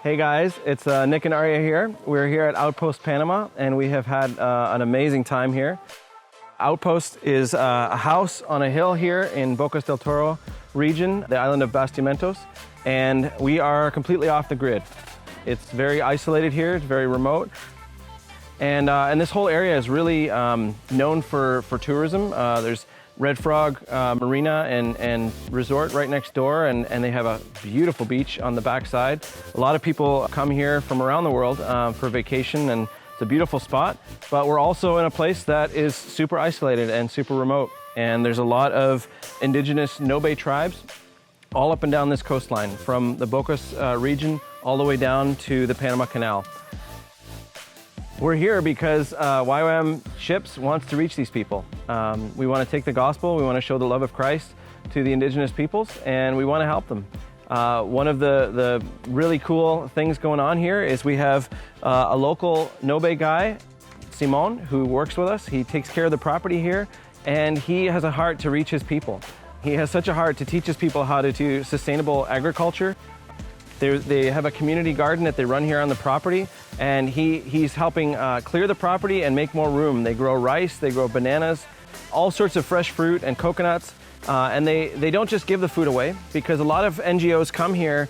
Hey guys, it's Nick and Aria here. We're here at Outpost, Panama, and we have had an amazing time here. Outpost is a house on a hill here in Bocas Del Toro region, the island of Bastimentos, and we are completely off the grid. It's very isolated here, it's very remote, and this whole area is really known for tourism. There's Red Frog Marina and resort right next door, and they have a beautiful beach on the backside. A lot of people come here from around the world for vacation, and it's a beautiful spot, but we're also in a place that is super isolated and super remote. And there's a lot of indigenous Nobe tribes all up and down this coastline, from the Bocas region all the way down to the Panama Canal. We're here because YWAM Ships wants to reach these people. We want to take the gospel, we want to show the love of Christ to the indigenous peoples, and we want to help them. One of the really cool things going on here is we have a local Nobe guy, Simon, who works with us. He takes care of the property here, and he has a heart to reach his people. He has such a heart to teach his people how to do sustainable agriculture. They have a community garden that they run here on the property, and he's helping clear the property and make more room. They grow rice, they grow bananas, all sorts of fresh fruit and coconuts, and they don't just give the food away, because a lot of NGOs come here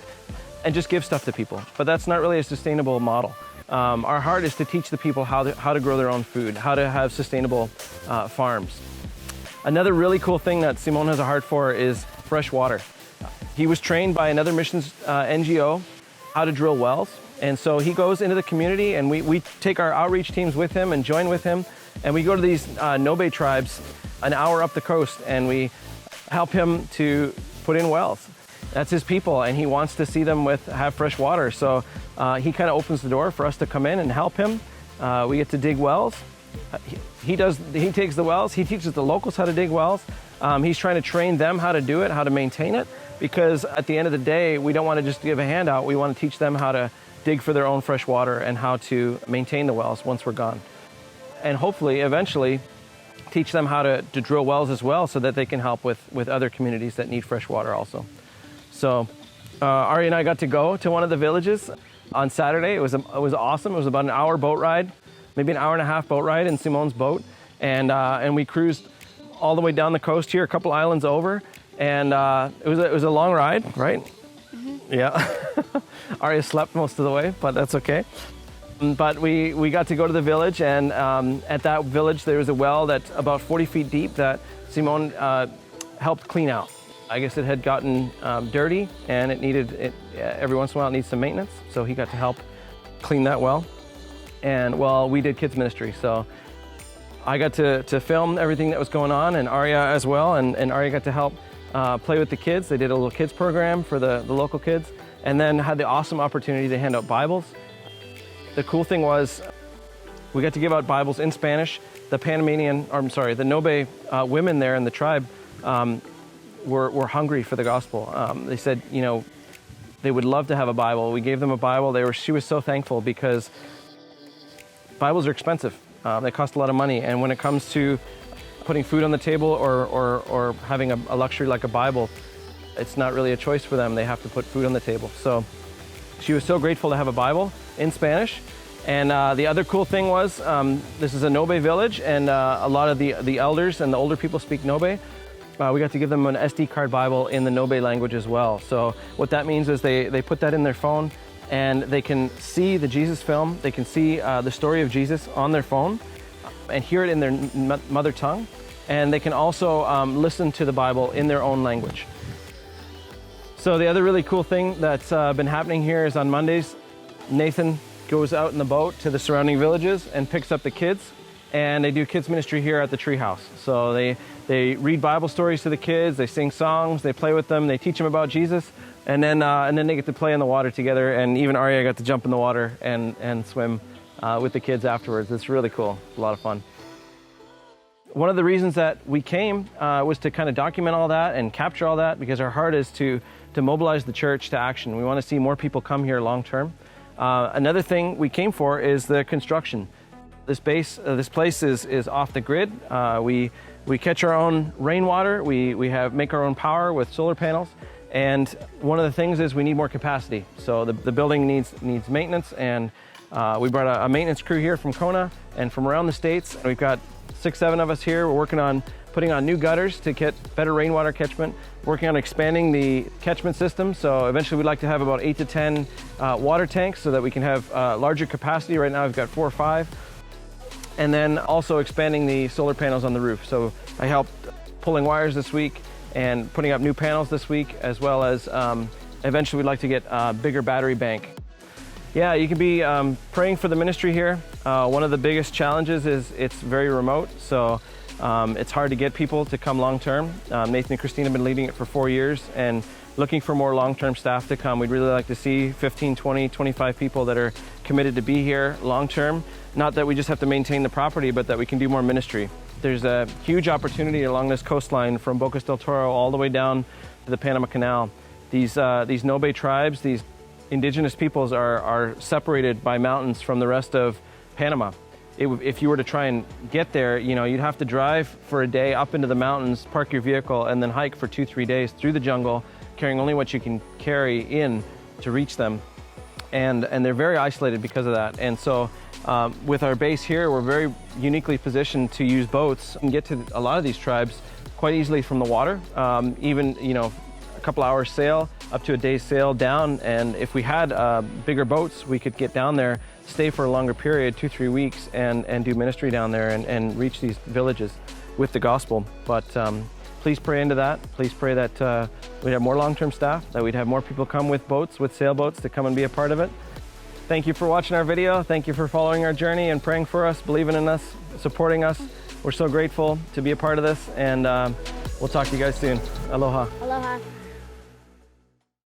and just give stuff to people, but that's not really a sustainable model. Our heart is to teach the people how to grow their own food, how to have sustainable farms. Another really cool thing that Simon has a heart for is fresh water. He was trained by another missions NGO how to drill wells. And so he goes into the community, and we take our outreach teams with him and join with him. And we go to these Nobe tribes an hour up the coast, and we help him to put in wells. That's his people, and he wants to see them have fresh water. So he kind of opens the door for us to come in and help him. We get to dig wells. He takes the wells, he teaches the locals how to dig wells. He's trying to train them how to do it, how to maintain it, because at the end of the day, we don't want to just give a handout. We want to teach them how to dig for their own fresh water and how to maintain the wells once we're gone. And hopefully, eventually, teach them how to drill wells as well, so that they can help with other communities that need fresh water also. So Aria and I got to go to one of the villages on Saturday. It was awesome. It was about an hour boat ride, maybe an hour and a half boat ride in Simon's boat. And we cruised all the way down the coast here, a couple islands over. And it was a long ride, right? Mm-hmm. Yeah. Aria slept most of the way, but that's okay. But we got to go to the village, and at that village there was a well that's about 40 feet deep that Simon helped clean out. I guess it had gotten dirty, and every once in a while it needs some maintenance, so he got to help clean that well. And well, we did kids ministry, so I got to film everything that was going on, and Aria as well, and Aria got to help play with the kids. They did a little kids program for the local kids, and then had the awesome opportunity to hand out Bibles. The cool thing was we got to give out Bibles in Spanish. The Nobe women there in the tribe were hungry for the gospel. They said, they would love to have a Bible. We gave them a Bible. She was so thankful, because Bibles are expensive. They cost a lot of money, and when it comes to putting food on the table or having a luxury like a Bible, it's not really a choice for them. They have to put food on the table. So she was so grateful to have a Bible in Spanish. And the other cool thing was, this is a Nobe village, and a lot of the elders and the older people speak Nobe. We got to give them an SD card Bible in the Nobe language as well. So what that means is they put that in their phone, and they can see the Jesus film. They can see the story of Jesus on their phone and hear it in their mother tongue. And they can also listen to the Bible in their own language. So the other really cool thing that's been happening here is on Mondays, Nathan goes out in the boat to the surrounding villages and picks up the kids, and they do kids ministry here at the treehouse. So they read Bible stories to the kids, they sing songs, they play with them, they teach them about Jesus, and then they get to play in the water together. And even Aria got to jump in the water and swim with the kids afterwards. It's really cool, a lot of fun. One of the reasons that we came was to kind of document all that and capture all that, because our heart is to mobilize the church to action. We want to see more people come here long term. Another thing we came for is the construction. This place is off the grid. We catch our own rainwater. We make our own power with solar panels, And one of the things is we need more capacity. So the building needs maintenance, and we brought a maintenance crew here from Kona and from around the States. We've got 6-7 of us here. We're working on putting on new gutters to get better rainwater catchment, working on expanding the catchment system. So eventually we'd like to have about 8 to 10 water tanks so that we can have larger capacity. Right now we've got 4 or 5. And then also expanding the solar panels on the roof. So I helped pulling wires this week and putting up new panels this week, as well as eventually we'd like to get a bigger battery bank. Yeah, you can be praying for the ministry here. One of the biggest challenges is it's very remote, so it's hard to get people to come long-term. Nathan and Christine have been leading it for 4 years and looking for more long-term staff to come. We'd really like to see 15, 20, 25 people that are committed to be here long-term. Not that we just have to maintain the property, but that we can do more ministry. There's a huge opportunity along this coastline from Bocas Del Toro all the way down to the Panama Canal. These Nobe tribes, these indigenous peoples are separated by mountains from the rest of Panama. If you were to try and get there, you'd have to drive for a day up into the mountains, park your vehicle, and then hike for 2-3 days through the jungle, carrying only what you can carry in to reach them. And they're very isolated because of that. And so with our base here, we're very uniquely positioned to use boats and get to a lot of these tribes quite easily from the water. Even, a couple hours sail, up to a day's sail down. And if we had bigger boats, we could get down there, stay for a longer period, 2-3 weeks, and do ministry down there and reach these villages with the gospel. But please pray into that. Please pray that we'd have more long-term staff, that we'd have more people come with boats, with sailboats, to come and be a part of it. Thank you for watching our video. Thank you for following our journey and praying for us, believing in us, supporting us. We're so grateful to be a part of this, and we'll talk to you guys soon. Aloha. Aloha.